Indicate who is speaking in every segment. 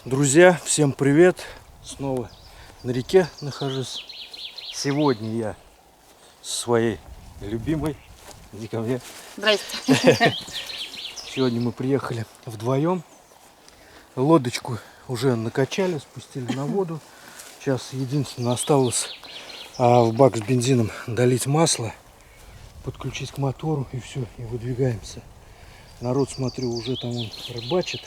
Speaker 1: Друзья, всем привет! Снова на реке нахожусь. Сегодня я со своей любимой. Иди ко мне.
Speaker 2: Здрасте.
Speaker 1: Сегодня мы приехали вдвоем. Лодочку уже накачали, спустили на воду. Сейчас единственное осталось в бак с бензином долить масло, подключить к мотору и все, и выдвигаемся. Народ, смотрю, уже там он рыбачит.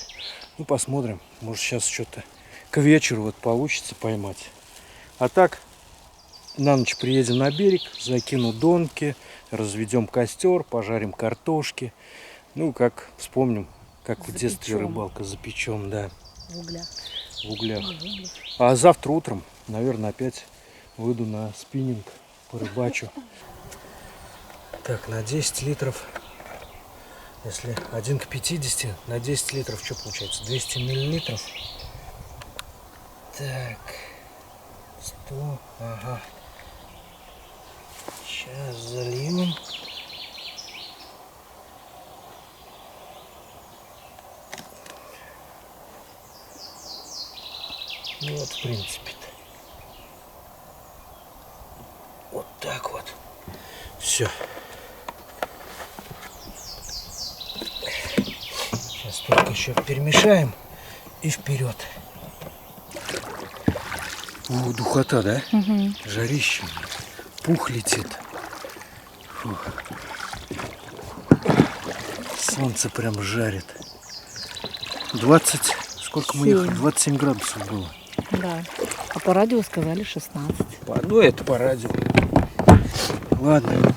Speaker 1: Ну, посмотрим. Может, сейчас что-то к вечеру вот получится поймать. А так, на ночь приедем на берег, закину донки, разведем костер, пожарим картошки. Ну, как вспомним, как в детстве рыбалка, запечем, да.
Speaker 2: В углях.
Speaker 1: В углях. А завтра утром, наверное, опять выйду на спиннинг, порыбачу. Так, на 10 литров. Если 1 к 50, на 10 литров, что получается? 200 миллилитров. Так, 100, ага. Сейчас зальем. Ну вот, в принципе-то. Вот так вот. Все. Сейчас только еще перемешаем и вперед. О, духота, да?
Speaker 2: Угу.
Speaker 1: Жарище. Пух летит. Фу. Солнце прям жарит. 20, сколько мы ехали? 27 градусов было.
Speaker 2: Да. А по радио сказали 16.
Speaker 1: Ну, это по радио. Ладно.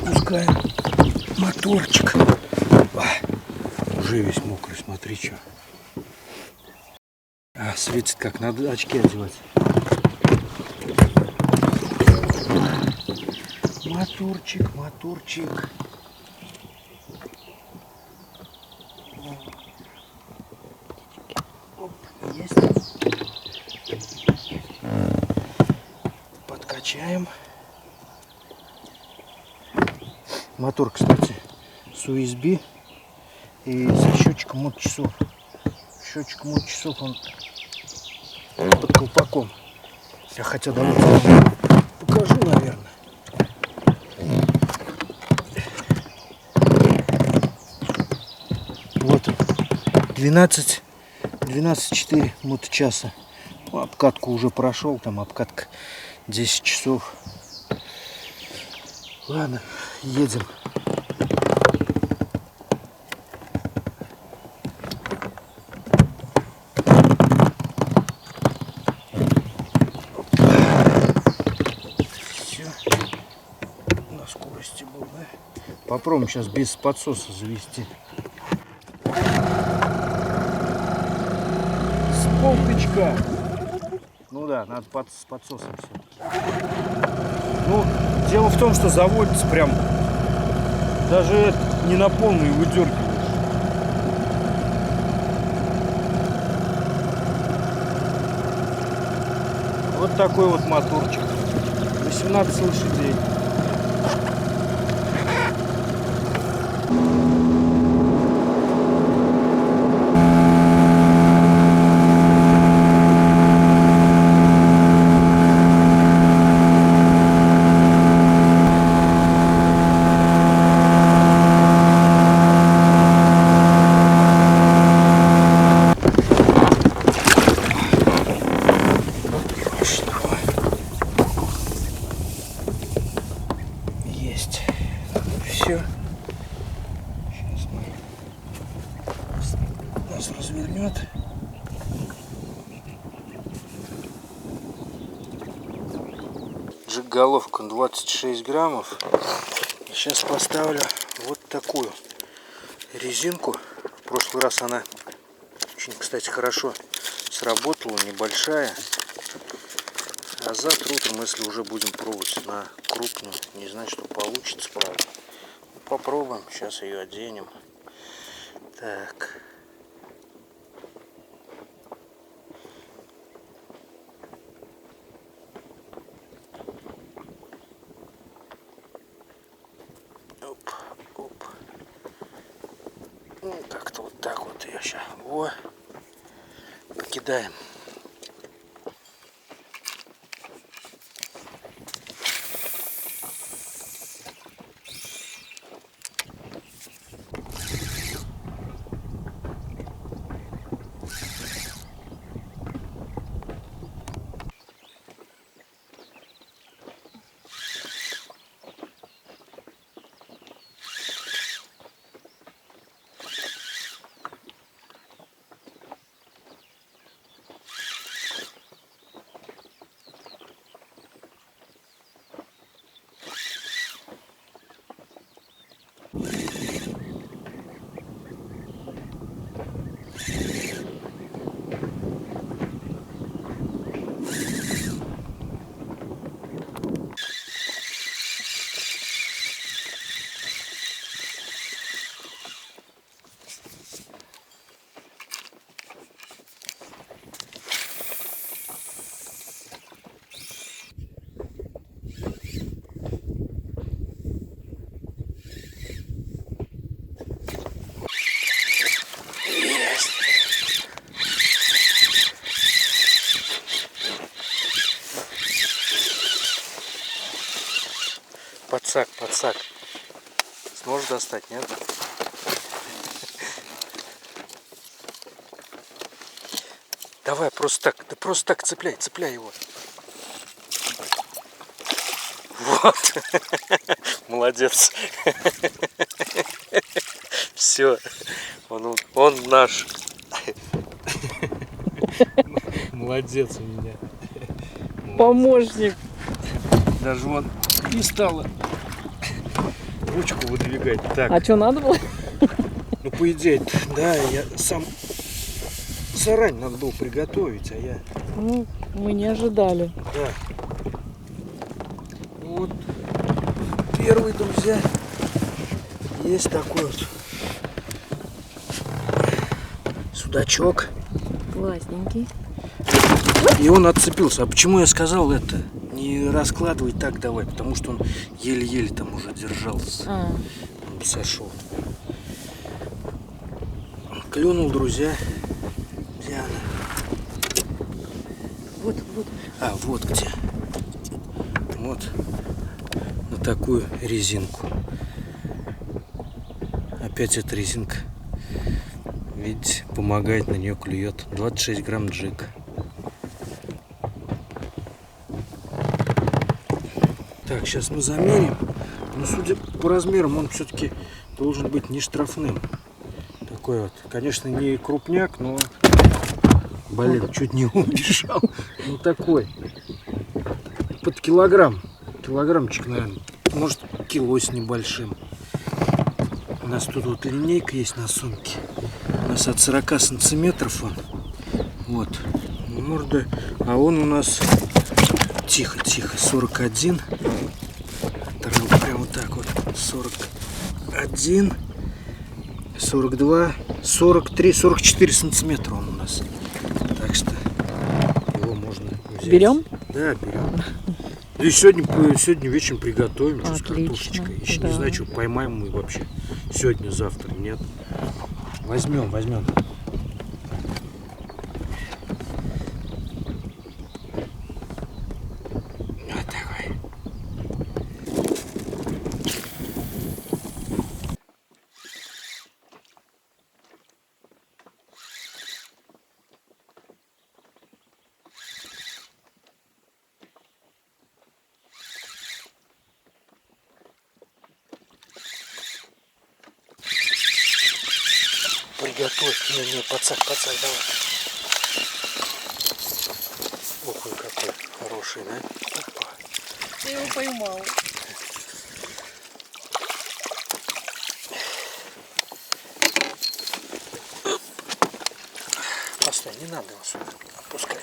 Speaker 1: Запускаем моторчик. Уже весь мокрый, смотри, что. Светит как, надо очки одевать. Моторчик, моторчик. Оп, есть. Подкачаем. Мотор, кстати, с USB и со счетчиком от часов. Счетчик от часов он под колпаком. Я хотя давайте покажу, наверное. Вот он. 12,4 моточаса. Ну, обкатку уже прошел, там обкатка 10 часов. Ладно, едем. Все. На скорости был, да? Попробуем сейчас без подсоса завести. Полточка. Ну да, надо с подсосом все-таки. Ну, дело в том, что заводится прям даже не на полную выдергиваешь. Вот такой вот моторчик. 18 лошадей. Есть. Все. Сейчас нас развернет. Джиг-головка 26 граммов. Сейчас поставлю вот такую резинку. В прошлый раз она очень, кстати, хорошо сработала, небольшая. А завтра утром, если уже будем пробовать на крупную, не знаю, что получится, правда. Попробуем, сейчас ее оденем. Так. Оп, оп. Ну, как-то вот так вот ее сейчас. Во. кидаем. Подсак. Сможешь достать, нет? Давай, просто так цепляй его. Вот. Молодец. Все. Он наш. Молодец у меня.
Speaker 2: Помощник.
Speaker 1: Даже вон не стало ручку выдвигать. Так.
Speaker 2: А что надо было?
Speaker 1: Ну, по идее, да, я сам заранее надо было приготовить, а я...
Speaker 2: Ну, мы не ожидали.
Speaker 1: Да. Ну, вот первый, друзья, есть такой вот судачок.
Speaker 2: Классненький.
Speaker 1: И он отцепился. А почему я сказал это? Не раскладывай так давай, потому что он еле-еле там уже держался. Он бы сошел. Клюнул, друзья. Где она?
Speaker 2: Вот.
Speaker 1: А, вот где. Вот. На такую резинку. Опять эта резинка. Видите, помогает, на нее клюет. 26 грамм джиг. Так, сейчас мы замерим. Но судя по размерам, он все-таки должен быть не штрафным. Такой вот. Конечно, не крупняк, но... Блин, чуть не убежал. Ну такой. Под килограмм. Килограммчик, наверное. Может, кило с небольшим. У нас тут вот линейка есть на сумке. У нас от 40 сантиметров он. Вот. Морда. А он у нас... Тихо. 41. Прям вот так вот. 41. 42. 43. 44 сантиметра он у нас. Так что его можно взять.
Speaker 2: Берем?
Speaker 1: Да, берем. И сегодня вечером приготовим с
Speaker 2: Отлично,
Speaker 1: картошечкой. Еще
Speaker 2: да.
Speaker 1: не знаю, что поймаем мы вообще. Сегодня, завтра, нет. Возьмем. Вот давай. Приготовь. Не, подсак, давай. Ох, ой, какой хороший, да? Опа.
Speaker 2: Я его поймал.
Speaker 1: Постой, не надо его сюда. Отпускай.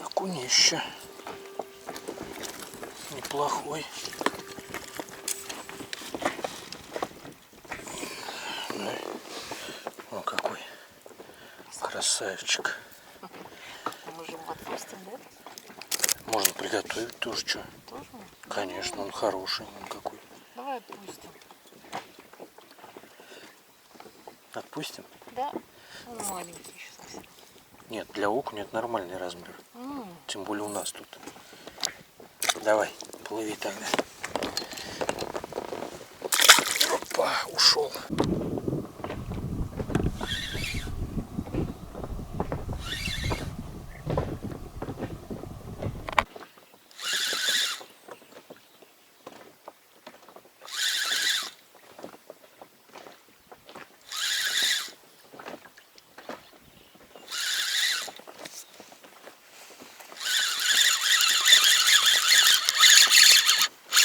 Speaker 1: Окунище. Неплохой. Да. О, какой красавчик.
Speaker 2: Мы же его отпустим, да?
Speaker 1: Можно приготовить тоже, что?
Speaker 2: Тоже?
Speaker 1: Конечно, он хороший. Он какой.
Speaker 2: Давай отпустим.
Speaker 1: Отпустим?
Speaker 2: Да? Он маленький еще совсем.
Speaker 1: Нет, для окуня это нормальный размер.
Speaker 2: М.
Speaker 1: Тем более у нас тут. Давай, плыви тогда. Опа, ушел.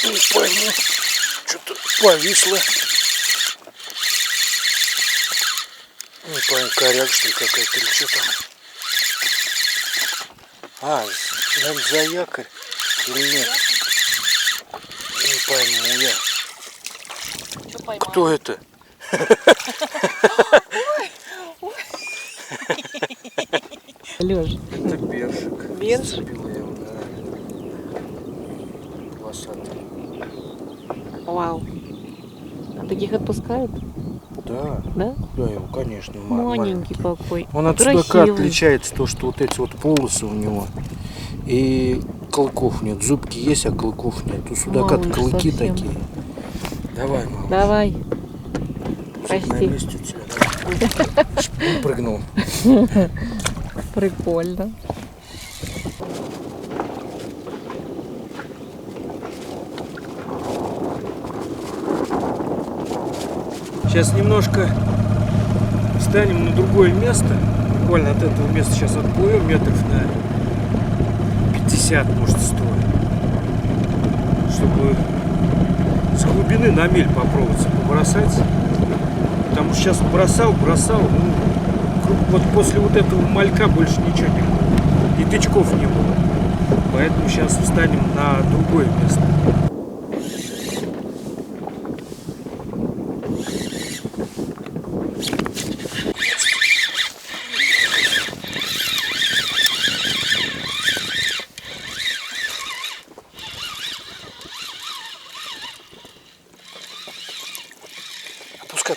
Speaker 1: Не пойму, что-то повисло. Не пойму, коряк что ли какая-то или что там. А, наверное, за якорь или нет? Не пойму я.
Speaker 2: Что поймал?
Speaker 1: Кто это?
Speaker 2: Лёш.
Speaker 1: Это бершик.
Speaker 2: Бершик?
Speaker 1: Зацепил я его, да. Волосатый.
Speaker 2: Вау. А таких отпускают?
Speaker 1: Да.
Speaker 2: Да?
Speaker 1: Да, его, конечно,
Speaker 2: Маленький какой.
Speaker 1: Он от судака
Speaker 2: Красивый.
Speaker 1: отличается то, что вот эти вот полосы у него. И клыков нет. Зубки есть, а клыков нет. У судака
Speaker 2: Малыш
Speaker 1: клыки
Speaker 2: совсем.
Speaker 1: такие. Давай, мама.
Speaker 2: Давай.
Speaker 1: На
Speaker 2: Прости.
Speaker 1: месте у тебя. Давай. Прыгнул.
Speaker 2: Прикольно.
Speaker 1: Сейчас немножко встанем на другое место. Буквально от этого места сейчас отплывем метров на 50, может, 100. Чтобы с глубины на мель попробовать побросать. Потому что сейчас бросал, ну, вот после вот этого малька больше ничего не было. И тычков не было. Поэтому сейчас встанем на другое место.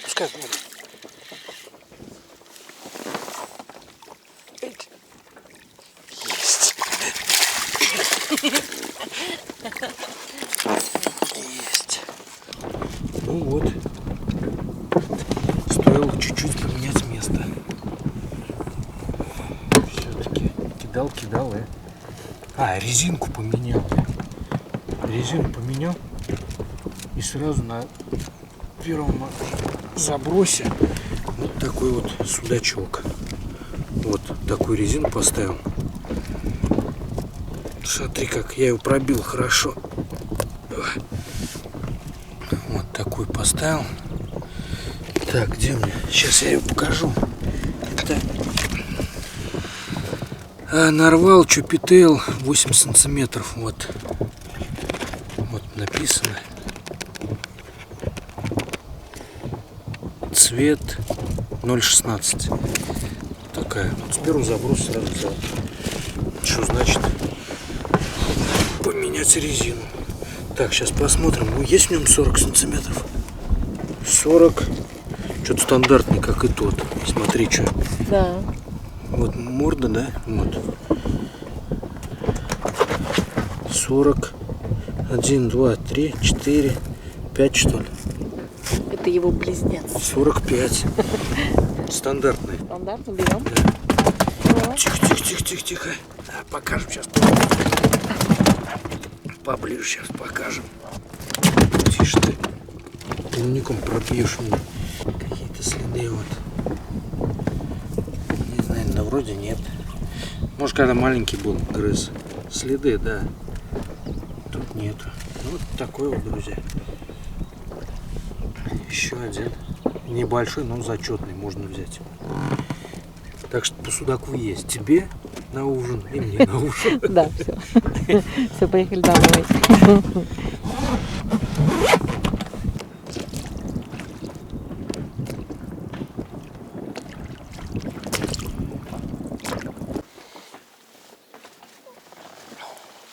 Speaker 1: Пускай в воду. Есть. Есть. Ну вот. Стоило чуть-чуть поменять место. Все-таки кидал, резинку поменял. Резину поменял. И сразу на первом забросе вот такой вот судачок. Вот такую резину поставил. Смотри, как я его пробил хорошо. Вот такой поставил. Так, где мне? Сейчас я ее покажу. Это нарвал Чупител 8 сантиметров. Вот написано. Цвет 0,16. Такая. Вот с первого заброса сразу взял. Что значит поменять резину? Так, сейчас посмотрим. Ну, есть в нем 40 сантиметров. 40. Что-то стандартный, как и тот. Смотри, что.
Speaker 2: Да.
Speaker 1: Вот морда, да? Вот. 40. 1, 2, 3, 4, 5, что ли?
Speaker 2: Это его близнец.
Speaker 1: 45. Стандартный.
Speaker 2: Стандартно берем.
Speaker 1: Да. Тихо. Покажем сейчас. Поближе сейчас покажем. Тише ты. Дневником пропьешь мне. Какие-то следы вот. Не знаю, да вроде нет. Может, когда маленький был, грыз. Следы, да. Тут нету. Ну, вот такой вот, друзья. Еще один. Небольшой, но зачетный. Можно взять. Так что по судаку есть. Тебе на ужин и мне на ужин.
Speaker 2: Да, все. Все, поехали домой.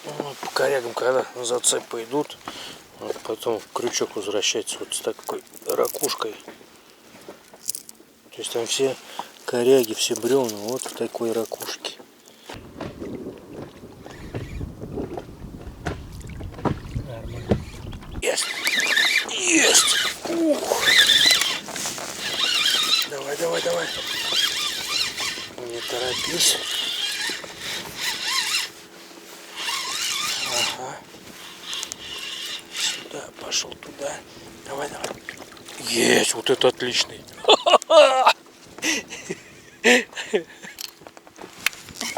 Speaker 1: Вот по корягам, когда на зацепы идут, вот Потом крючок возвращается вот с такой ракушкой. То есть там все коряги, все бревна вот в такой ракушке. Есть! Есть! Ух! Давай, давай, давай. Не торопись. Ага. Сюда, пошел туда. Давай, давай. Есть! Вот это отличный.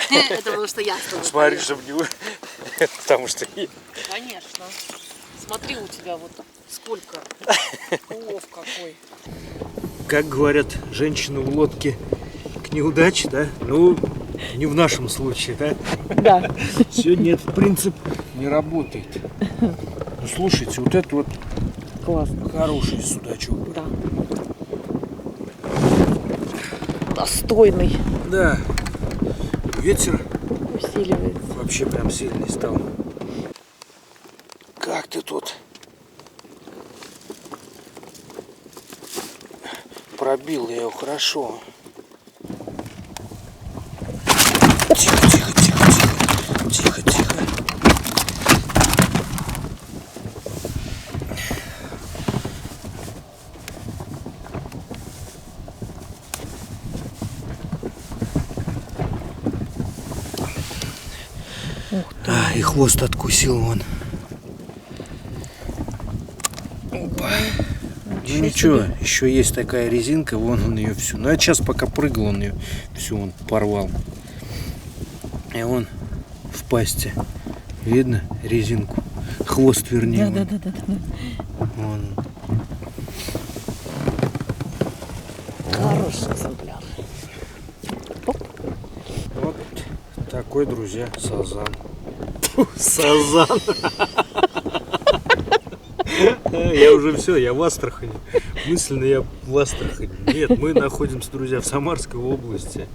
Speaker 2: Это потому что я с тобой.
Speaker 1: Смотри, чтобы не... Потому что...
Speaker 2: Конечно. Смотри, у тебя вот сколько. Улов какой.
Speaker 1: Как говорят женщины в лодке, к неудаче, да? Ну, не в нашем случае, да?
Speaker 2: Да.
Speaker 1: Сегодня этот принцип не работает. Ну, слушайте, вот это вот
Speaker 2: Классно.
Speaker 1: хороший судачок.
Speaker 2: Да. Достойный.
Speaker 1: Да. Ветер
Speaker 2: Усиливается.
Speaker 1: вообще прям сильный стал. Как ты тут? Пробил я его хорошо. Тихо, тихо, тихо, тихо. Тихо, тихо.
Speaker 2: Ух ты.
Speaker 1: И хвост откусил вон. Опа. Ну ничего, еще есть такая резинка, вон он ее всю. Ну я сейчас пока прыгал, он ее всю он порвал. И он в пасти. Видно резинку? Хвост вернее.
Speaker 2: Да, да, да, да, да.
Speaker 1: Вон.
Speaker 2: Хороший экземпляр.
Speaker 1: Вот такой, друзья, сазан. Фу, сазан. Я уже все, я в Астрахани. Мысленно я в Астрахани. Нет, мы находимся, друзья, в Самарской области.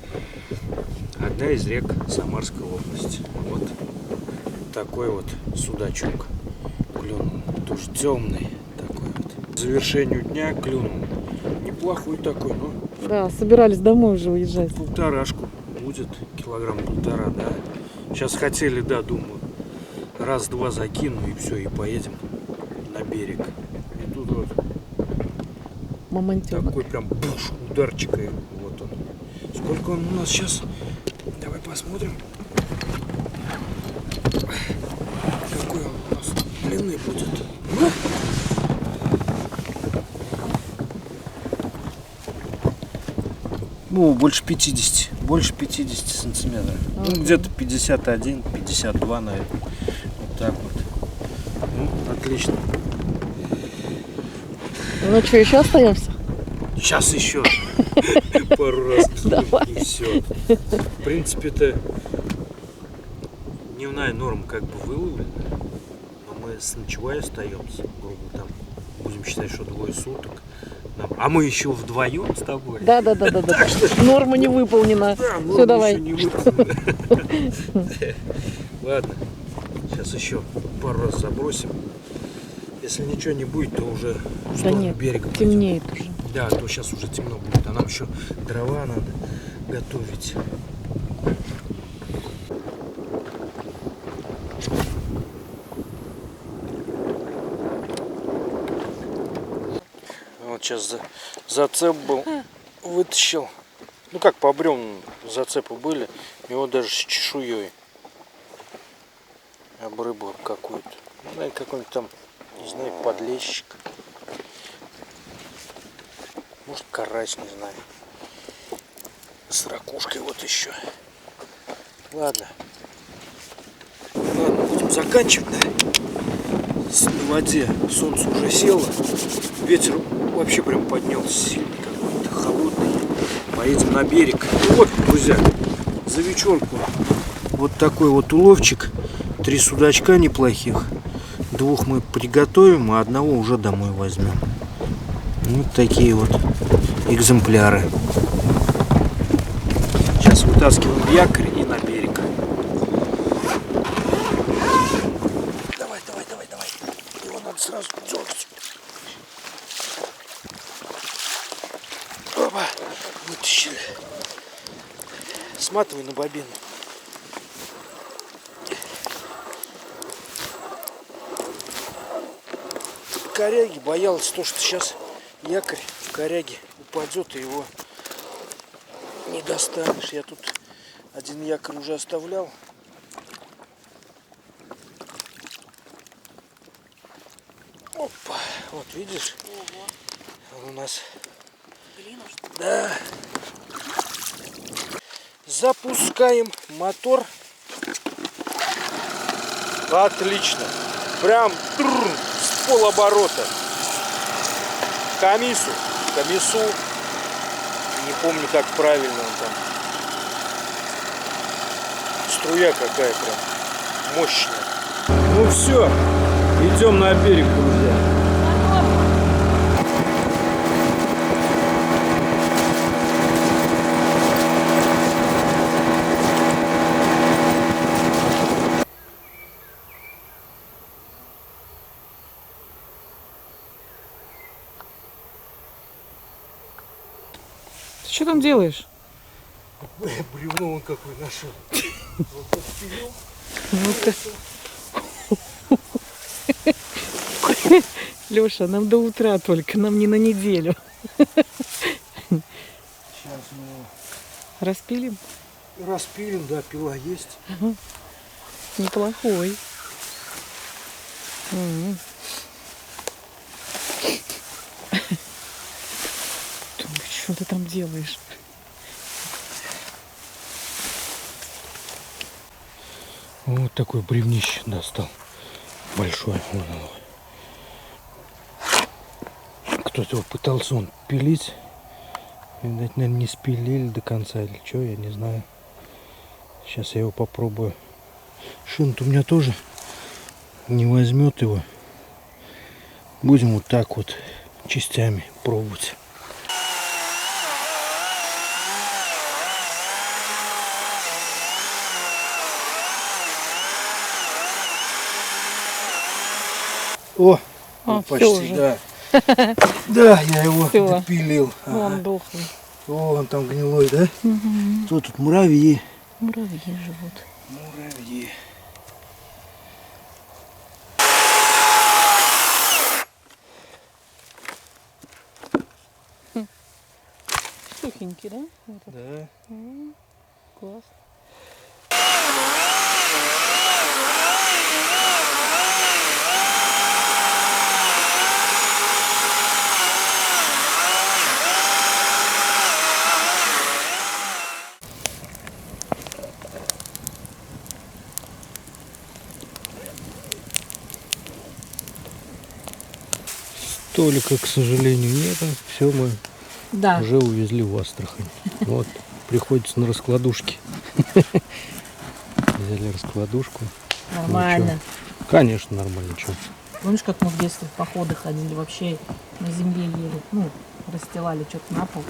Speaker 1: Одна из рек Самарской области. Вот такой вот судачок клюнул. Тоже темный такой вот. К завершению дня клюнул. Неплохой такой, но
Speaker 2: Да, собирались домой уже уезжать.
Speaker 1: полторашку будет, килограмм полтора, да. Сейчас хотели, да, думаю, раз-два закину и все, и поедем на берег. И тут вот
Speaker 2: Мамонтенок.
Speaker 1: такой прям буш, ударчик, и вот он. Сколько он у нас сейчас? Давай посмотрим. Какой он у нас длинный будет. Ну, больше 50. Больше 50 сантиметров. Ну, где-то 51, 52, наверное. Вот так вот. Ну, отлично.
Speaker 2: Ну что, еще остаемся?
Speaker 1: Сейчас еще пару раз
Speaker 2: Давай.
Speaker 1: и все. В принципе-то дневная норма как бы выловлена, но мы с ночевой остаемся, грубо там, будем считать, что двое суток. А мы еще вдвоем с тобой.
Speaker 2: Да. Норма не выполнена.
Speaker 1: Да, норма
Speaker 2: Все, давай.
Speaker 1: еще не выполнена. Ладно, сейчас еще пару раз забросим. Если ничего не будет, то уже в
Speaker 2: Да
Speaker 1: сторону
Speaker 2: нет,
Speaker 1: берега пойдем.
Speaker 2: темнеет уже.
Speaker 1: Да, то сейчас уже темно будет, а нам еще дрова надо готовить. Вот сейчас зацеп был, вытащил. Ну как по бревнам зацепы были, и вот даже с чешуей. Об рыбу какую-то. Ну, какой-нибудь там, не знаю, подлещик. Может, карась, не знаю. С ракушкой вот еще. Ладно. Ладно, будем заканчивать, да? На воде солнце уже село. Ветер вообще прям поднялся сильный какой-то, холодный. Поедем на берег. Вот, друзья, за вечерку вот такой вот уловчик. 3 судачка неплохих. 2 мы приготовим, а 1 уже домой возьмем. Вот такие вот экземпляры. Сейчас вытаскиваем якорь и на берег. Давай. Его надо сразу Опа, вытащили. Сматывай на бобину. Коряги боялась то, что сейчас якорь в коряге упадет и его не достанешь. Я тут один якорь уже оставлял. Опа, вот видишь?
Speaker 2: Ого.
Speaker 1: Он у нас.
Speaker 2: Глина, что ли?
Speaker 1: Да. Запускаем мотор. Отлично. Прям с полоборота. Комиссу. Не помню, как правильно он там. Струя какая прям мощная. Ну все, идем на берег, друзья.
Speaker 2: Ты что там делаешь?
Speaker 1: Бревно он какой нашел.
Speaker 2: Ну-ка. Леша, нам до утра только, нам не на неделю.
Speaker 1: Сейчас мы
Speaker 2: Распилим?
Speaker 1: распилим, да, пила есть.
Speaker 2: Неплохой. М. Что ты там делаешь?
Speaker 1: Вот такой бревнище достал. Большой. Вон оно. Кто-то его пытался он пилить. Видать, наверное, не спилили до конца или что, я не знаю. Сейчас я его попробую. Шин-то у меня тоже не возьмет его. Будем вот так вот частями пробовать. О, почти,
Speaker 2: уже.
Speaker 1: да. Да, я его
Speaker 2: Всё.
Speaker 1: допилил.
Speaker 2: Он дохлый.
Speaker 1: О, он там гнилой, да?
Speaker 2: Угу.
Speaker 1: Что тут, муравьи?
Speaker 2: Муравьи живут.
Speaker 1: Муравьи.
Speaker 2: Сухенький, да? Этот?
Speaker 1: Да.
Speaker 2: Класс.
Speaker 1: Толика, к сожалению, нет. Все, мы
Speaker 2: Да.
Speaker 1: уже увезли в Астрахань. Вот, приходится на раскладушке. Взяли раскладушку.
Speaker 2: Нормально.
Speaker 1: Конечно, нормально. Чё.
Speaker 2: Помнишь, как мы в детстве в походы ходили, вообще на земле ели, ну, расстилали что-то на пол,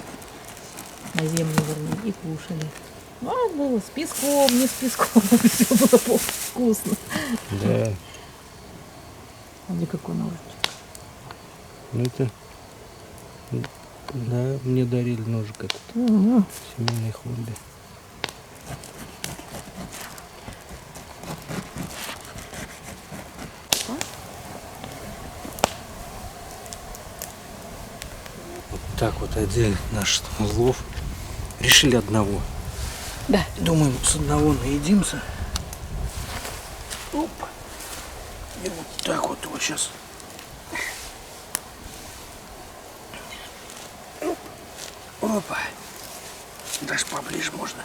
Speaker 2: на землю, вернее, и кушали. А, было с песком, не с песком, все было вкусно.
Speaker 1: Да.
Speaker 2: А где какой ножичек?
Speaker 1: Ну это... Да, мне дарили ножик этот.
Speaker 2: Угу.
Speaker 1: Семейное хобби. Вот так вот одели наш улов. Решили одного.
Speaker 2: Да.
Speaker 1: Думаем, с одного наедимся. Оп. И вот так вот его сейчас. Опа. Даже поближе можно.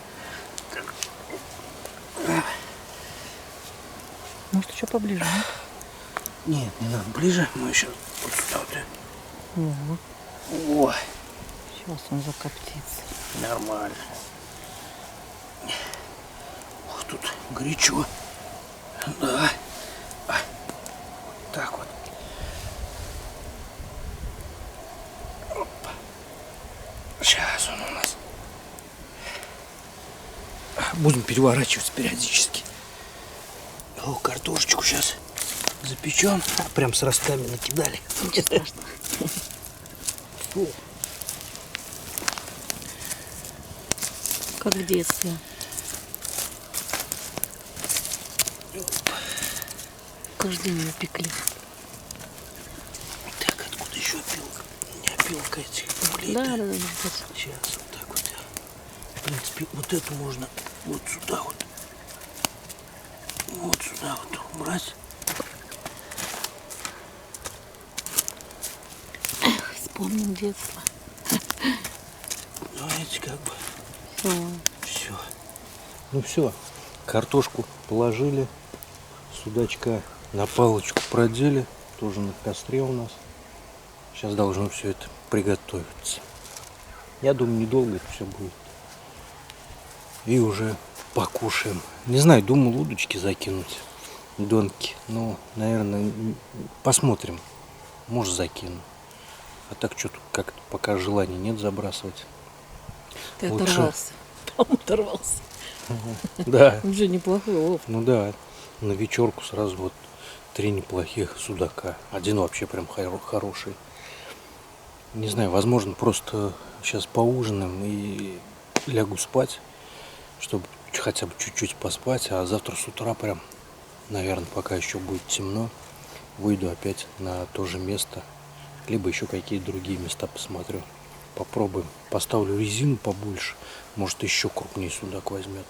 Speaker 1: Так.
Speaker 2: Может, еще поближе, нет?
Speaker 1: Нет, не надо ближе. Мы еще вот сюда вот.
Speaker 2: Угу.
Speaker 1: О,
Speaker 2: Сейчас он закоптится.
Speaker 1: нормально. Ух, тут горячо. Да. Вот так вот. Опа. Сейчас он у нас. Будем переворачивать периодически. О, картошечку сейчас запечем. Прям с ростами накидали.
Speaker 2: Не страшно.
Speaker 1: Фу.
Speaker 2: Как в детстве. Каждый день ее пекли.
Speaker 1: Так, откуда еще опилка? Не опилка этих углей.
Speaker 2: Да.
Speaker 1: Сейчас вот так вот. В принципе, вот эту можно вот сюда вот. Вот сюда вот убрать.
Speaker 2: Вспомним детство.
Speaker 1: Ну, эти как бы
Speaker 2: Все.
Speaker 1: все. Ну все, картошку положили, судачка на палочку продели, тоже на костре у нас. Сейчас должно все это приготовиться. Я думаю, недолго это все будет. И уже покушаем. Не знаю, думал удочки закинуть, донки. Но, наверное, посмотрим. Может, закину. А так что-то как-то пока желания нет забрасывать.
Speaker 2: Ты
Speaker 1: Лучше.
Speaker 2: оторвался. По-моему, оторвался.
Speaker 1: Да.
Speaker 2: Уже неплохой улов.
Speaker 1: Ну да, на вечерку сразу вот 3 неплохих судака. Один вообще прям хороший. Не знаю, возможно, просто сейчас поужинаем и лягу спать, чтобы хотя бы чуть-чуть поспать, а завтра с утра прям, наверное, пока еще будет темно, выйду опять на то же место, либо еще какие-то другие места посмотрю. Попробуем. Поставлю резину побольше, может еще крупнее судак возьмет.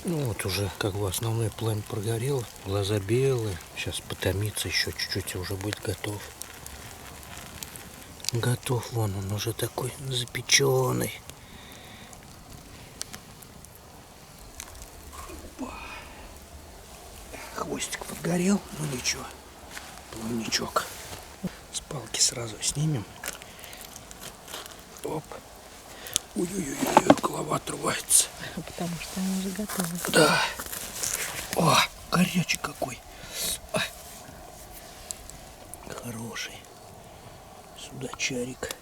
Speaker 1: Ну вот уже как бы основное пламя прогорело, глаза белые, сейчас потомится еще чуть-чуть и уже будет готов. Готов, вон он уже такой запеченный. Хвостик подгорел, ну ничего, плавничок. С палки сразу снимем. Оп. Ой-ой-ой, голова отрывается.
Speaker 2: Потому что они уже готовы.
Speaker 1: Да. О, горячий какой. А. Хороший. Судачарик.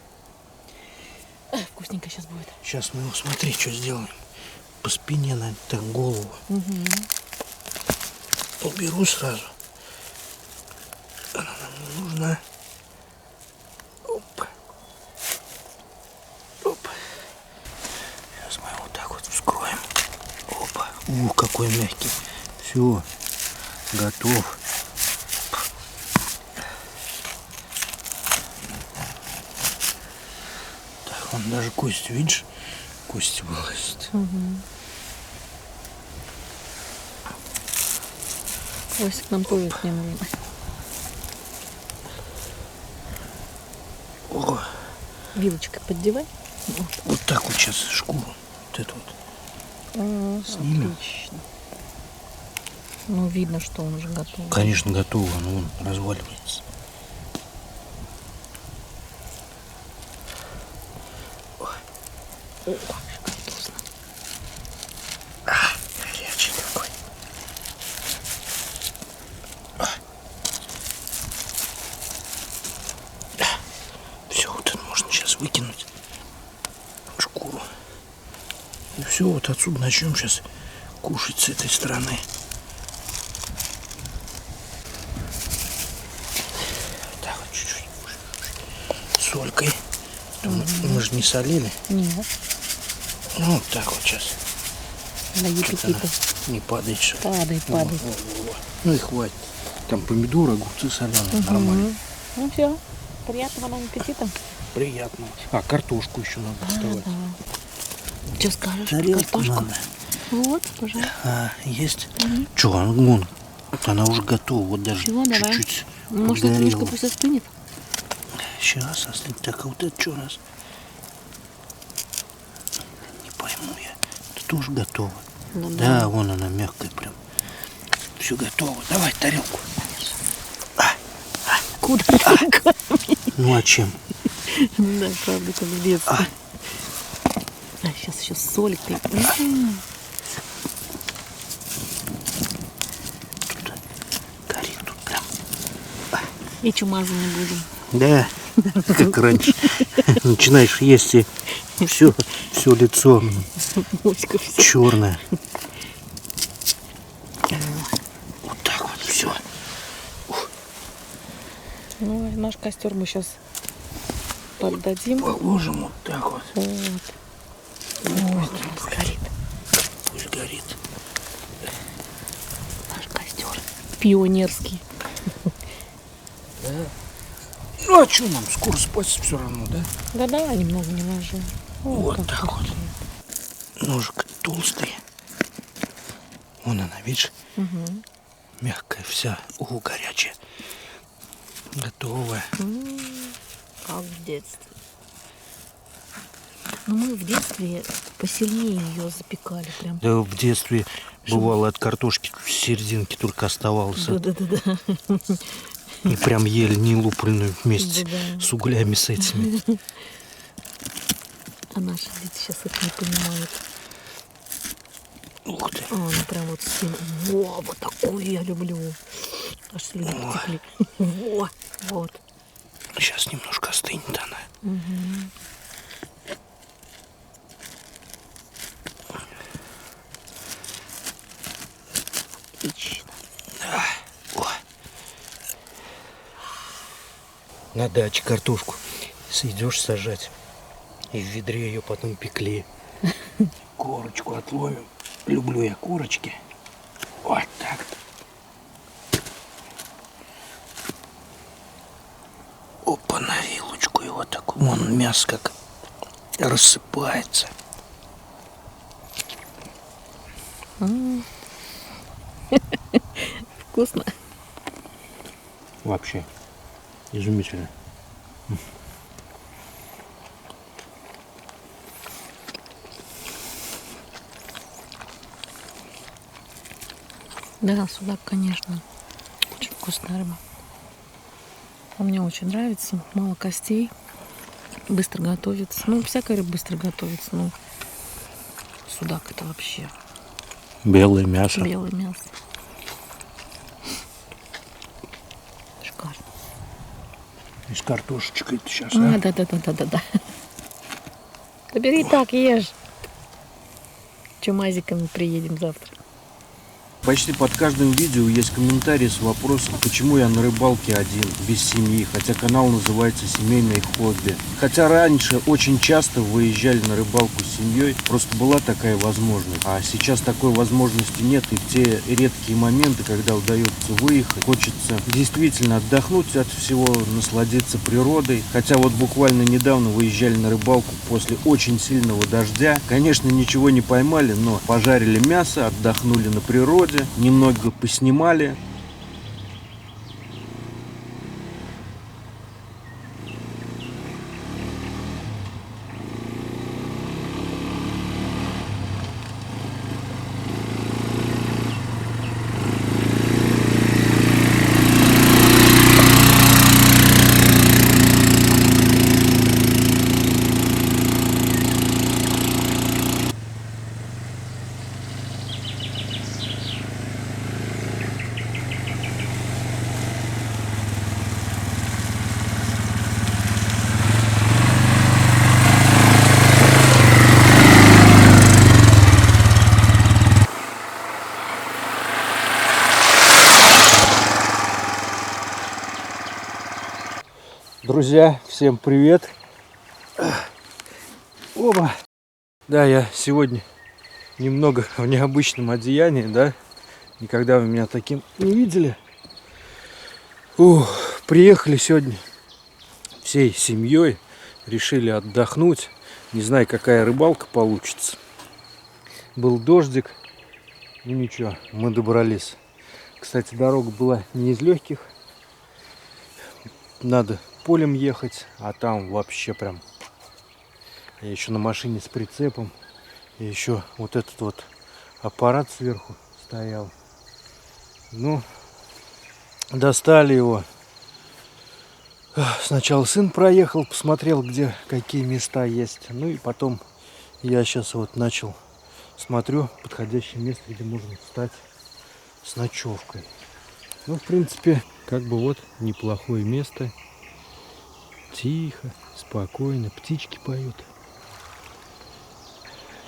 Speaker 2: Вкусненько сейчас будет.
Speaker 1: Сейчас мы его, смотри, что сделаем. По спине, наверное, так голову.
Speaker 2: Угу.
Speaker 1: Уберу сразу. Она нам не нужна. Оп. Оп. Сейчас мы его вот так вот вскроем. Опа. Какой мягкий. Все. Готов. Так, он даже кость, видишь? Кости вылазит.
Speaker 2: Угу. Хвостик нам тоже не нужен.
Speaker 1: О,
Speaker 2: Вилочкой поддевай.
Speaker 1: вот так вот сейчас шкуру. Вот эту вот. Снимем.
Speaker 2: Отлично. Ну, видно, что он уже готов.
Speaker 1: Конечно, готово, но он разваливается.
Speaker 2: О, как вкусно.
Speaker 1: Горячий какой. Все, вот это можно сейчас выкинуть. Шкуру. И все, вот отсюда начнем сейчас кушать с этой стороны. Так вот чуть-чуть. Солькой. Мы же не солили.
Speaker 2: Нет.
Speaker 1: Ну, вот так вот сейчас.
Speaker 2: Для аппетита.
Speaker 1: Не падает что.
Speaker 2: Падает.
Speaker 1: Во. Ну и хватит. Там помидоры, огурцы соленые, нормально.
Speaker 2: Ну все. Приятного нам аппетита.
Speaker 1: Приятно. А, картошку еще надо доставать.
Speaker 2: Что скажешь?
Speaker 1: Тарелку
Speaker 2: Картошку?
Speaker 1: надо.
Speaker 2: Вот, пожалуйста.
Speaker 1: А, есть? Че, вон, она уже готова. Вот даже
Speaker 2: Чего, давай.
Speaker 1: чуть-чуть
Speaker 2: Может, это немножко
Speaker 1: подгорела.
Speaker 2: пусть остынет?
Speaker 1: Сейчас остынет. Так, а вот это что у нас? Не пойму я. Это тоже готово.
Speaker 2: Ну,
Speaker 1: Да, вон она мягкая прям. Все готово. Давай тарелку.
Speaker 2: Куда?
Speaker 1: Ну а чем?
Speaker 2: Да, правда, как в детстве. А сейчас еще с солькой.
Speaker 1: Тут горит тут прям.
Speaker 2: И чумазы не будем.
Speaker 1: Да, как раньше. Начинаешь есть и все лицо
Speaker 2: Моська вся.
Speaker 1: черное.
Speaker 2: наш костер мы сейчас поддадим.
Speaker 1: Положим вот так вот.
Speaker 2: Вот. Ой, сгорит.
Speaker 1: Пусть горит.
Speaker 2: Наш костер пионерский.
Speaker 1: Да. Ну а что нам, скоро спать все равно, да?
Speaker 2: Да, немного не ложу.
Speaker 1: Вот так вот. Ножик толстый. Вон она, видишь?
Speaker 2: Угу.
Speaker 1: Мягкая вся. О, горячая. Готовая.
Speaker 2: Как в детстве. Но мы в детстве посильнее ее запекали прям.
Speaker 1: Да в детстве бывало от картошки в серединке только оставалось.
Speaker 2: Да.
Speaker 1: И прям ели нелупленную вместе
Speaker 2: Да.
Speaker 1: с углями с этими.
Speaker 2: А наши дети сейчас это не понимают.
Speaker 1: Ух ты.
Speaker 2: Ну прям вот сильно. Во, вот такую я люблю. Аж слюни потекли. Во, вот.
Speaker 1: Сейчас немножко остынет она.
Speaker 2: Угу. Отлично.
Speaker 1: Да. О. На даче картошку идешь сажать. И в ведре ее потом пекли. Корочку отловим. Люблю я корочки. Вот так-то. Опа, на вилочку и вот так. Вон мясо как рассыпается.
Speaker 2: Вкусно.
Speaker 1: Вообще изумительно.
Speaker 2: Да, судак, конечно. Очень вкусная рыба. А мне очень нравится. Мало костей. Быстро готовится. Ну, всякая рыба быстро готовится. Ну, судак это вообще
Speaker 1: Белое мясо.
Speaker 2: белое мясо. Шикарно.
Speaker 1: И с картошечкой сейчас.
Speaker 2: Да. Да бери так, ешь. Чумазиками приедем завтра.
Speaker 1: Почти под каждым видео есть комментарий с вопросом, почему я на рыбалке один, без семьи, хотя канал называется «Семейное хобби». Хотя раньше очень часто выезжали на рыбалку с семьей, просто была такая возможность. А сейчас такой возможности нет, и в те редкие моменты, когда удается выехать, хочется действительно отдохнуть от всего, насладиться природой. Хотя вот буквально недавно выезжали на рыбалку после очень сильного дождя. Конечно, ничего не поймали, но пожарили мясо, отдохнули на природе. Немного поснимали. Друзья, всем привет! Оба! Да, я сегодня немного в необычном одеянии, да? Никогда вы меня таким не видели. Приехали сегодня всей семьей, решили отдохнуть. Не знаю, какая рыбалка получится. Был дождик, ну ничего, мы добрались. Кстати, дорога была не из легких. Надо полем ехать, а там вообще прям. Я еще на машине с прицепом. И еще вот этот вот аппарат сверху стоял. Ну, достали его. Сначала сын проехал, посмотрел, где какие места есть. Ну и потом я сейчас вот начал, смотрю подходящее место, где можно встать с ночевкой. Ну, в принципе, как бы вот неплохое место. Тихо, спокойно, птички поют.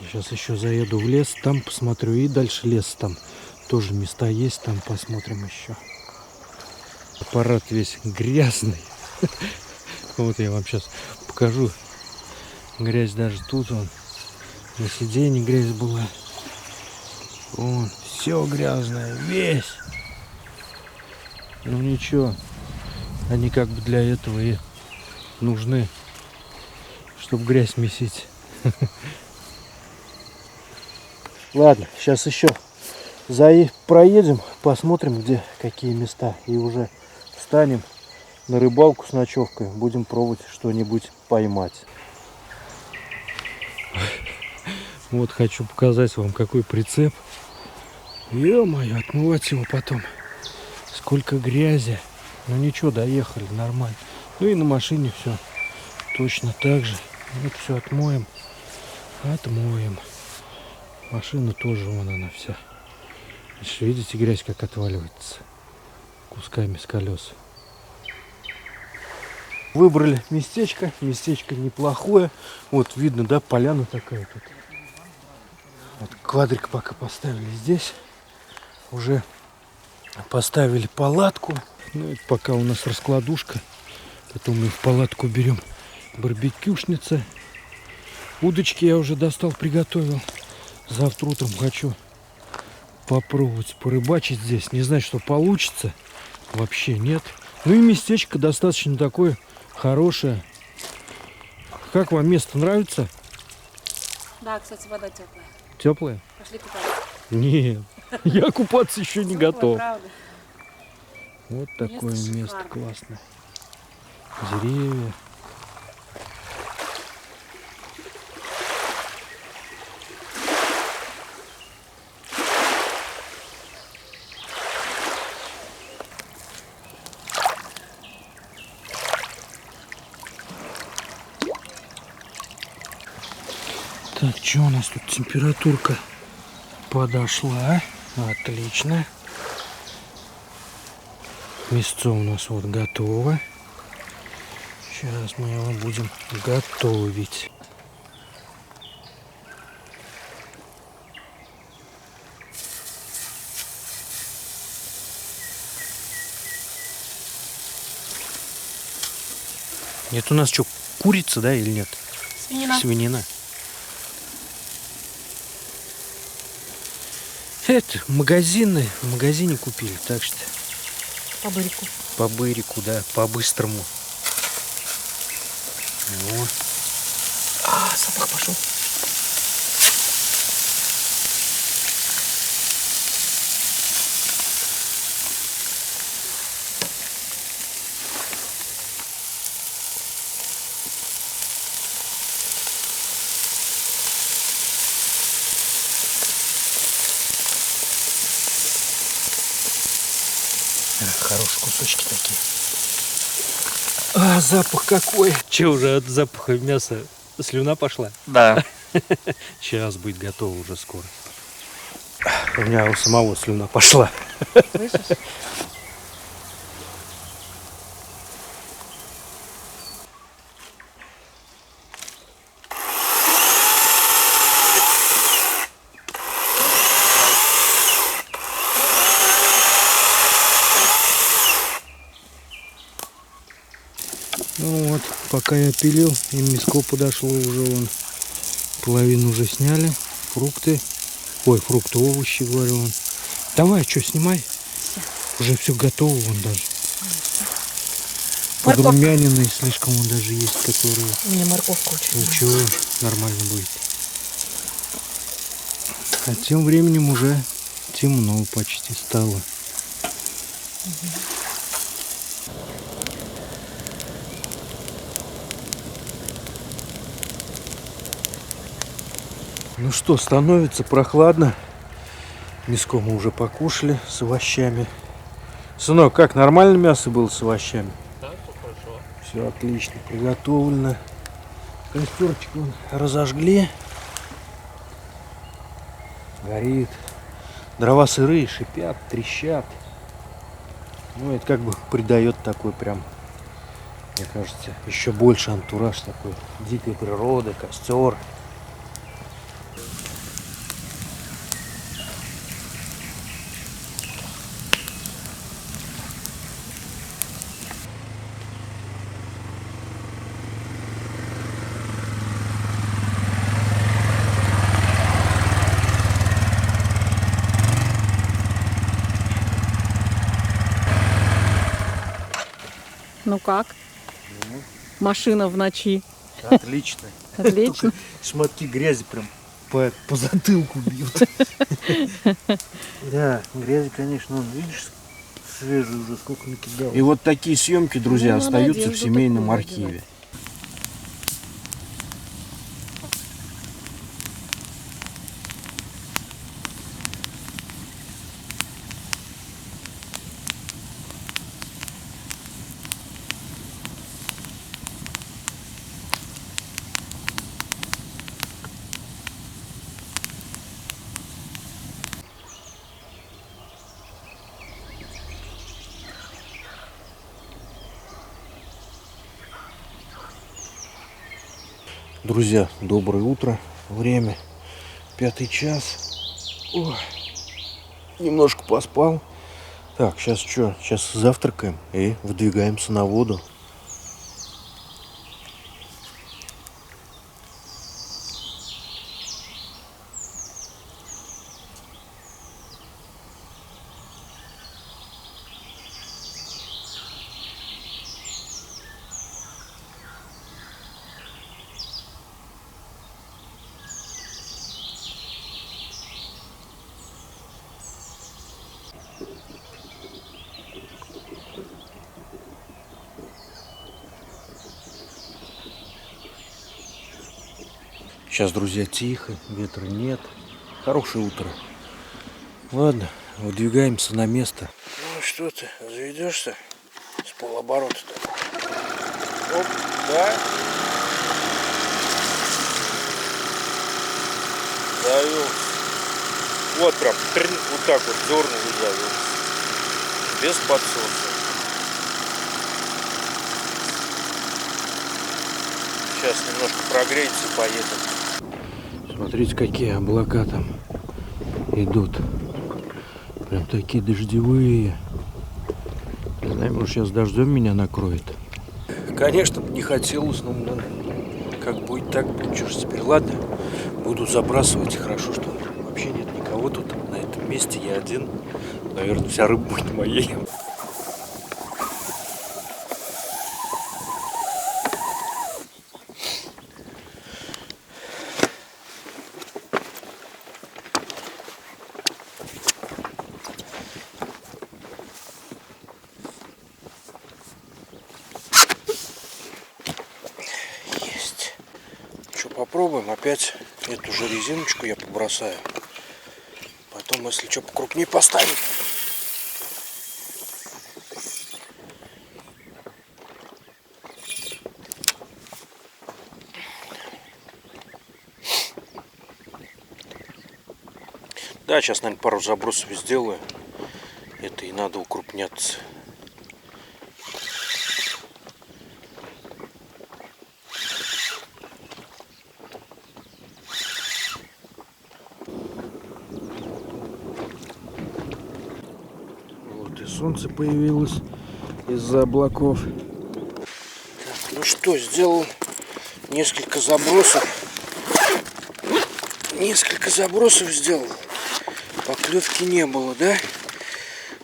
Speaker 1: Сейчас еще заеду в лес, там посмотрю, и дальше лес, там тоже места есть, там посмотрим еще. Аппарат весь грязный. Вот я вам сейчас покажу. Грязь даже тут, вон, на сиденье грязь была. Вон, все грязное, весь. Ну ничего, они как бы для этого и нужны, чтобы грязь месить. Ладно, сейчас еще проедем, посмотрим, где какие места, и уже встанем на рыбалку с ночевкой, будем пробовать что-нибудь поймать. Вот хочу показать вам, какой прицеп. Ё-моё, отмывать его потом. Сколько грязи. Ну ничего, доехали нормально. Ну и на машине все точно так же. Вот все отмоем. Отмоем. Машина тоже, вон она вся. Видите, грязь как отваливается кусками с колес. Выбрали местечко. Местечко неплохое. Вот видно, да, поляна такая тут. Вот квадрик пока поставили здесь. Уже поставили палатку. Ну, это пока у нас раскладушка. Потом мы в палатку берем барбекюшница. Удочки я уже достал, приготовил. Завтра утром хочу попробовать порыбачить здесь. Не знаю, что получится. Вообще нет. Ну и местечко достаточно такое хорошее. Как вам место нравится?
Speaker 2: Да, кстати, вода теплая.
Speaker 1: Теплое?
Speaker 2: Пошли купаться.
Speaker 1: Нет, я купаться еще не готов.
Speaker 2: Правда.
Speaker 1: Вот такое
Speaker 2: Место
Speaker 1: место
Speaker 2: шикарное.
Speaker 1: классное. Деревья. Так, что у нас тут температурка подошла? Отлично. Мясцо у нас вот готово. Сейчас мы его будем готовить. Это у нас что, курица, да, или нет?
Speaker 2: Свинина.
Speaker 1: Свинина. Это в магазине купили, так что
Speaker 2: По бырику.
Speaker 1: по бырику, да, по-быстрому. Вот.
Speaker 2: А, запах пошел.
Speaker 1: Хорошие кусочки такие. А, запах какой! Че, уже от запаха мяса слюна пошла?
Speaker 3: Да.
Speaker 1: Сейчас будет готово уже скоро. У меня у самого слюна пошла.
Speaker 2: Слышишь?
Speaker 1: Ну вот, пока я пилил, и мяско подошло уже вон. Половину уже сняли. Фрукты. Ой, фрукты, овощи, говорю вон. Давай, что, снимай. Уже все готово вон даже.
Speaker 2: Морковка.
Speaker 1: Подрумяненные слишком вон даже есть, которые...
Speaker 2: Мне морковка очень нравится.
Speaker 1: Ничего, нормально будет. А тем временем уже темно почти стало. Ну что, становится прохладно. Мяско мы уже покушали с овощами. Сынок, как, нормально мясо было с овощами?
Speaker 3: Да, все хорошо.
Speaker 1: Все отлично, приготовлено. Костерчик вон разожгли. Горит. Дрова сырые, шипят, трещат. Ну, это как бы придает такой прям, мне кажется, еще больше антураж такой. Дикой природы, костер.
Speaker 2: Ну как?
Speaker 1: Ну,
Speaker 2: Машина в ночи.
Speaker 1: отлично.
Speaker 2: Отлично.
Speaker 1: Шматки грязи прям по затылку бьют. Да, грязи, конечно, он, видишь, свежий уже сколько накидал. И вот такие съемки, друзья,
Speaker 2: Ну, надо
Speaker 1: остаются в
Speaker 2: одежду
Speaker 1: семейном
Speaker 2: такую
Speaker 1: архиве.
Speaker 2: одевать.
Speaker 1: Друзья, доброе утро. Время 5 час. Ой, немножко поспал. Так, сейчас что? Сейчас завтракаем и выдвигаемся на воду. Сейчас, друзья, тихо, ветра нет. Хорошее утро. Ладно, выдвигаемся на место. Ну что ты, заведешься с полоборота-то? Оп, да? Завелся. Вот прям вот так вот дернул и завелся. Без подсоса. Сейчас немножко прогреется и поедем. Смотрите, какие облака там идут. Прям такие дождевые. Не знаю, может сейчас дождем меня накроет. Конечно, не хотелось, но как будет так, что ж теперь. Ладно, буду забрасывать. Хорошо, что вообще нет никого тут на этом месте. Я один. Наверное, вся рыба будет моей. Попробуем опять эту же резиночку я побросаю. Потом, если что, покрупнее поставим. Да, сейчас, наверное, пару забросов сделаю. Это и надо укрупняться. Солнце появилось из-за облаков. Так, ну что, сделал несколько забросов. Несколько забросов сделал. Поклевки не было, да?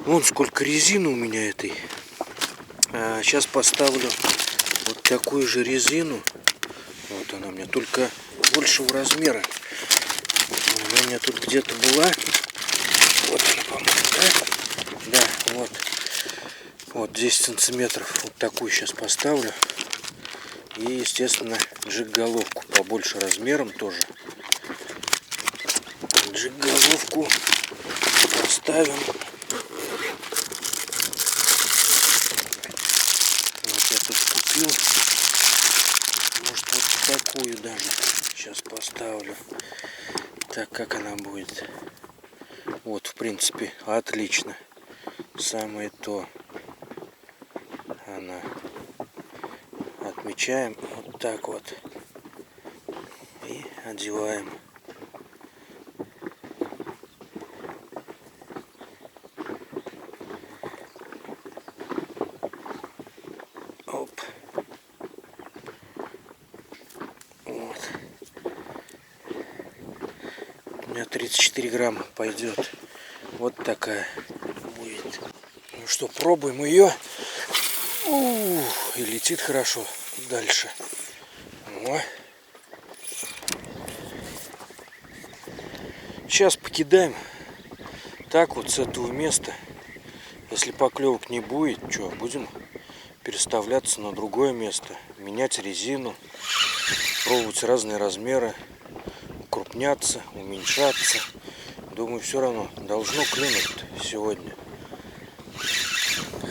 Speaker 1: Вон сколько резины у меня этой. Сейчас поставлю вот такую же резину. Вот она у меня, только большего размера. Она у меня тут где-то была. Вот она, по-моему, да? Да, вот. Вот 10 сантиметров. Вот такую сейчас поставлю. И, естественно, джиг-головку побольше размером тоже. Джиг-головку поставим. Вот я тут купил. Может, вот такую даже сейчас поставлю. Так, как она будет? Вот, в принципе, отлично. Самое то. Она. Отмечаем вот так вот. И одеваем. Оп. Вот. У меня 34 грамма пойдет. Вот такая будет. Ну что, пробуем ее. И летит хорошо дальше. О. Сейчас покидаем. Так вот с этого места. Если поклевок не будет, что, будем переставляться на другое место. Менять резину. Пробовать разные размеры. Укрупняться, уменьшаться. Думаю, все равно должно клюнуть сегодня.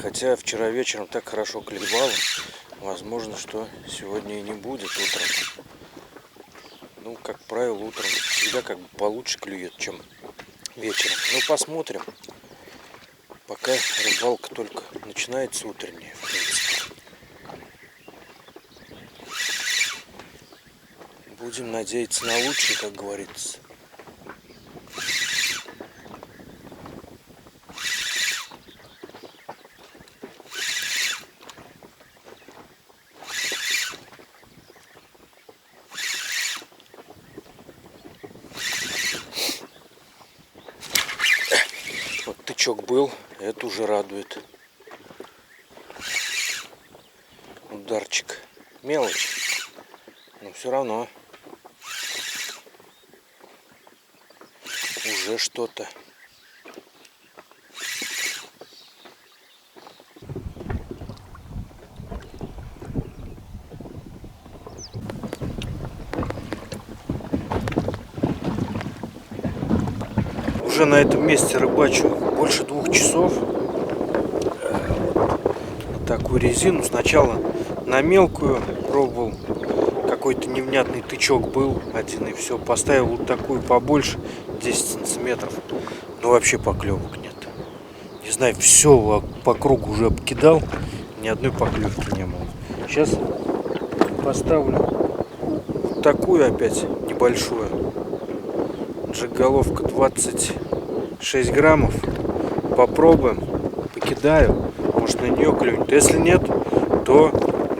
Speaker 1: Хотя вчера вечером так хорошо клевало. Возможно, что сегодня и не будет утром. Ну, как правило, утром всегда как бы получше клюет, чем вечером. Ну, посмотрим. Пока рыбалка только начинается утренняя, в принципе. Будем надеяться на лучшее, как говорится. Вот тычок был, это уже радует. Ударчик. Мелочь, но все равно уже что-то. Уже на этом месте рыбачу больше 2 часов. Такую резину. Сначала на мелкую пробовал. Какой-то невнятный тычок был один, и все. Поставил вот такую побольше, 10 сантиметров. Но вообще поклевок нет. Не знаю, все по кругу уже обкидал. Ни одной поклевки не было. Сейчас поставлю вот такую опять небольшую. Джиг-головка 26 граммов. Попробуем. Покидаю. Может, на нее клюнет. Если нет, то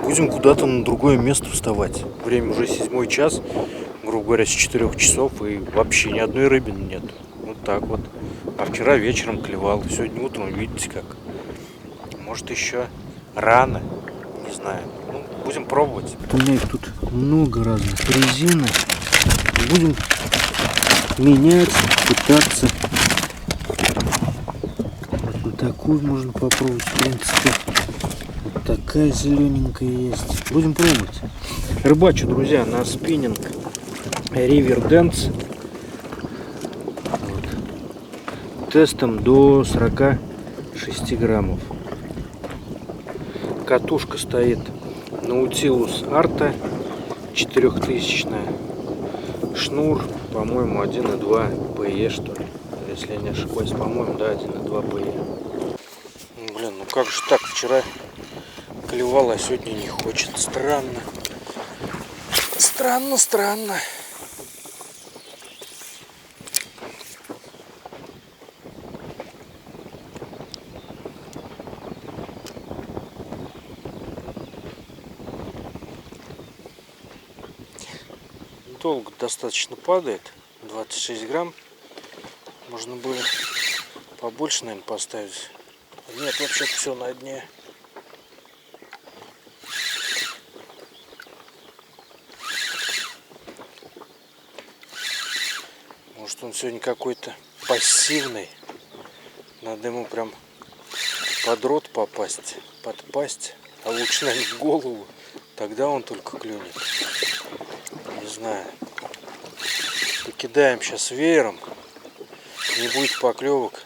Speaker 1: будем куда-то на другое место вставать. Время уже 7 час. Грубо говоря, с 4 часов. И вообще ни одной рыбины нет. Вот так вот. А вчера вечером клевал. Сегодня утром, видите как. Может, еще рано. Не знаю. Ну, будем пробовать. У меня их тут много разных резинок. Будем менять, пытаться. Вот такую можно попробовать, в принципе. Вот такая зелененькая есть. Будем пробовать. Рыбачу, друзья, на спиннинг River Dance. Вот. Тестом до 46 граммов. Катушка стоит Nautilus Arta 4000. Шнур, по-моему, 1,2 PE, что ли. Если я не ошибаюсь, по-моему, да, 1,2 PE. Блин, ну как же так? Вчера клевал, а сегодня не хочет. Странно. Странно, странно. Долго достаточно падает. 26 грамм. Можно было побольше, наверное, поставить. Нет, вообще все на дне. Может, он сегодня какой-то пассивный. Надо ему прям под рот попасть, подпасть. А лучше, наверное, в голову. Тогда он только клюнет. Не знаю. Покидаем сейчас веером. Не будет поклевок.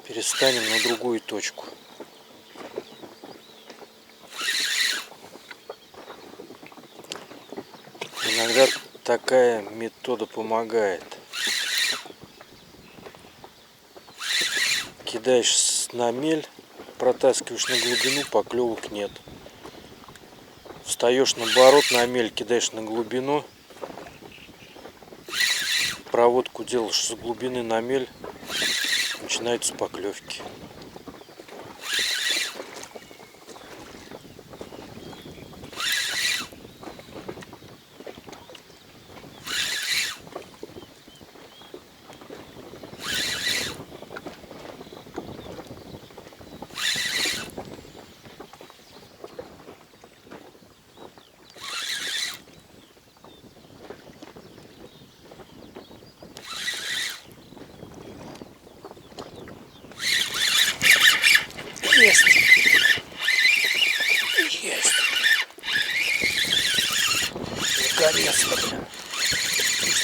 Speaker 1: Перестанем на другую точку. Иногда такая метода помогает. Кидаешь на мель, протаскиваешь на глубину, поклевок нет. Встаешь наоборот на мель, кидаешь на глубину. Проводку делаешь с глубины на мель, начинаются поклевки.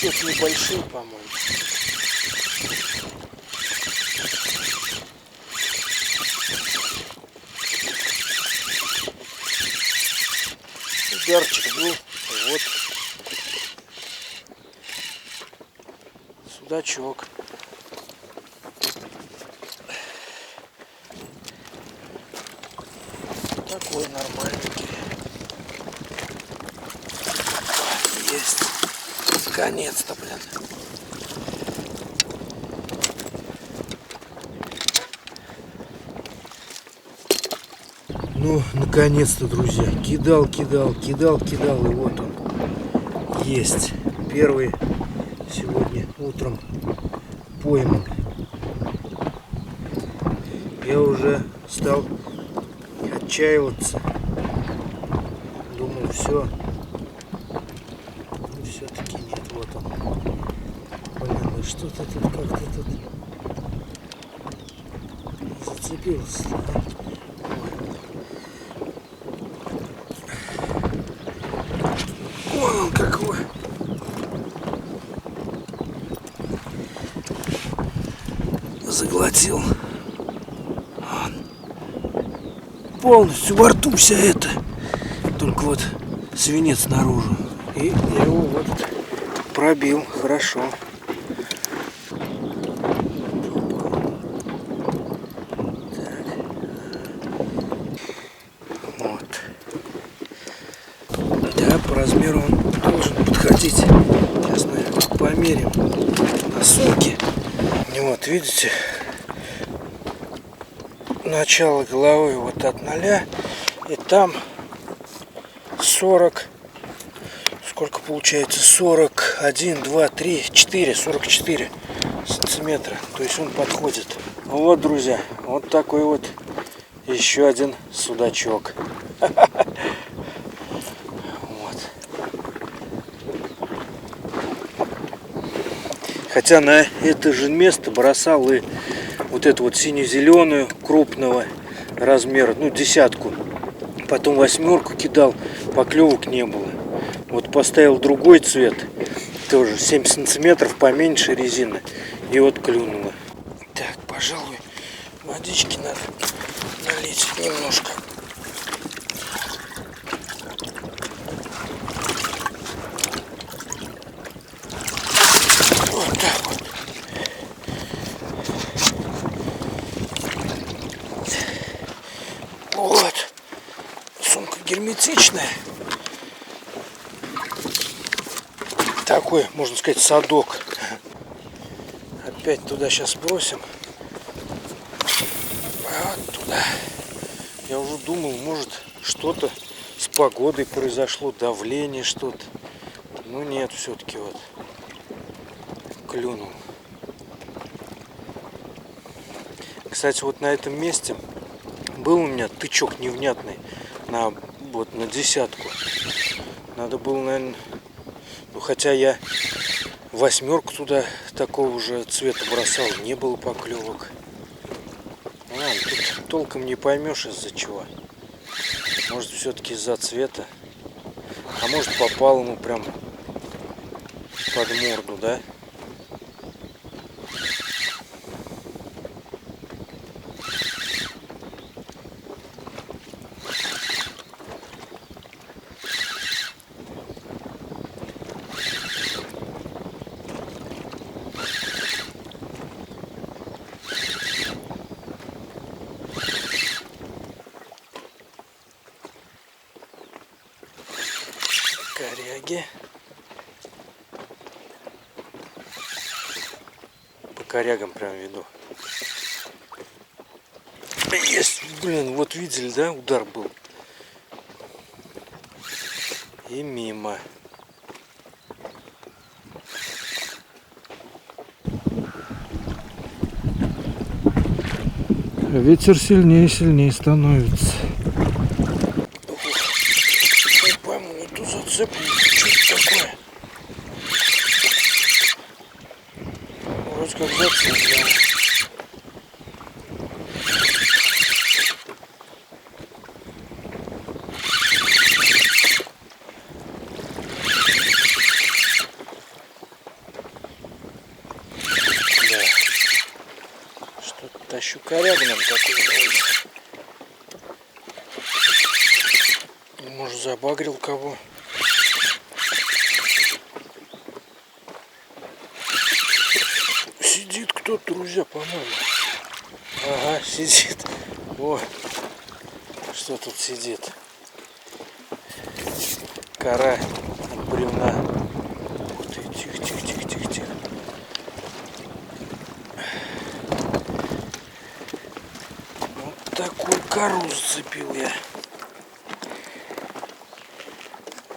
Speaker 1: Что-то небольшие, по-моему. Ударчик был. Вот. Судачок. Такой нормальненький. Есть. Наконец-то, блин. Ну, наконец-то, друзья. Кидал, и вот он. Есть. Первый сегодня утром пойман. Я уже стал отчаиваться. Думал, все. Но все-таки нет. Вот он. Блин, ну что-то тут как-то тут зацепился. Вон он какой. Заглотил. Вон. Полностью во рту вся это. Только вот свинец наружу. И я его вот пробил. Хорошо. Так. Вот. Да, по размеру он должен подходить. Сейчас мы померим на сумке. И вот, видите, начало головы вот от 0, и там 40, сколько получается, 41, 2, 3, 4, 44 сантиметра. То есть он подходит. Вот, друзья, вот такой вот еще один судачок. Хотя на это же место бросал и вот эту вот сине-зеленую крупного размера, ну, 10. Потом 8 кидал, поклевок не было. Вот поставил другой цвет, тоже 7 сантиметров поменьше резины, и вот клюнуло. Так, пожалуй, водички надо налить немножко. Вот так вот. Вот. Сумка герметичная. Такой, можно сказать, садок. Опять туда сейчас бросим. Вот туда. Я уже думал, может, что-то с погодой произошло, давление что-то. Ну нет, все-таки вот клюнул. Кстати, вот на этом месте был у меня тычок невнятный на 10. Надо было, наверное, ну, хотя я 8 туда такого же цвета бросал, не было поклевок. Ладно, тут толком не поймешь из-за чего. Может, все-таки из-за цвета. А может, попал ему прям под морду, да? Коряги. По корягам прям веду. Есть, блин, вот видели, да, удар был. И мимо. Ветер сильнее и сильнее становится. Не пойму, эту зацепку, что это такое? Вроде как зацеп, да. щукаря, блин, такой. Может, забагрил кого? Сидит кто-то, друзья, по-моему. Ага, сидит. О, что тут сидит? Кора от бревна. Ух ты, тихо, тихо, тихо, тихо, тихо. Вот такую кору зацепил я.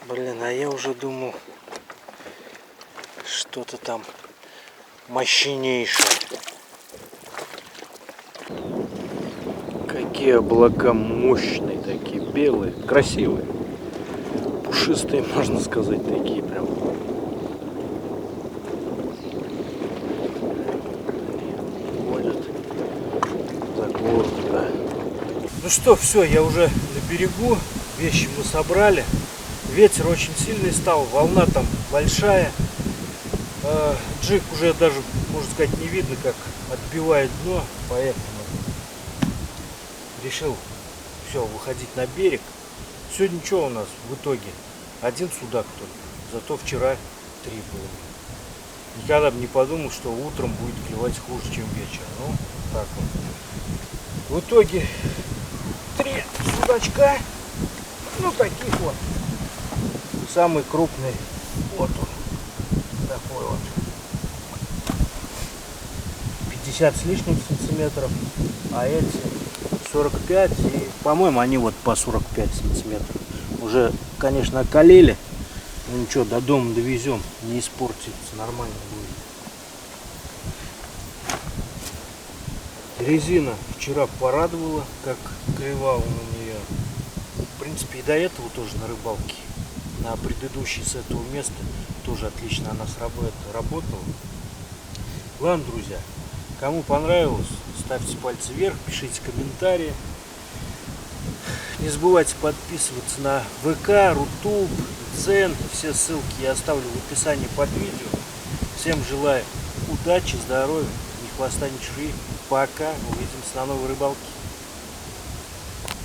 Speaker 1: Блин, а я уже думал, что-то там мощнейшее. Какие облака мощные, такие белые, красивые. Пушистые, можно сказать, такие прям. Ходят. Так вот, да. Ну что, все, я уже на берегу. Вещи мы собрали. Ветер очень сильный стал, волна там большая. Джиг уже даже, можно сказать, не видно, как отбивает дно, поэтому решил все, выходить на берег. Сегодня что у нас в итоге? Один судак только, зато вчера 3 было. Никогда бы не подумал, что утром будет клевать хуже, чем вечером. Ну, так вот. В итоге 3 судачка, ну таких вот. Самый крупный, вот он, такой вот, 50 с лишним сантиметров, а эти 45, и, по-моему, они вот по 45 сантиметров. Уже, конечно, околели, но ничего, до дома довезем, не испортится, нормально будет. Резина вчера порадовала, как клевала на нее. В принципе, и до этого тоже на рыбалке. На предыдущей с этого места тоже отлично она работала. Ладно, друзья, кому понравилось, ставьте пальцы вверх, пишите комментарии. Не забывайте подписываться на ВК, Рутуб, Дзен. Все ссылки я оставлю в описании под видео. Всем желаю удачи, здоровья, ни хвоста, ни чешуи. Пока, увидимся на новой рыбалке.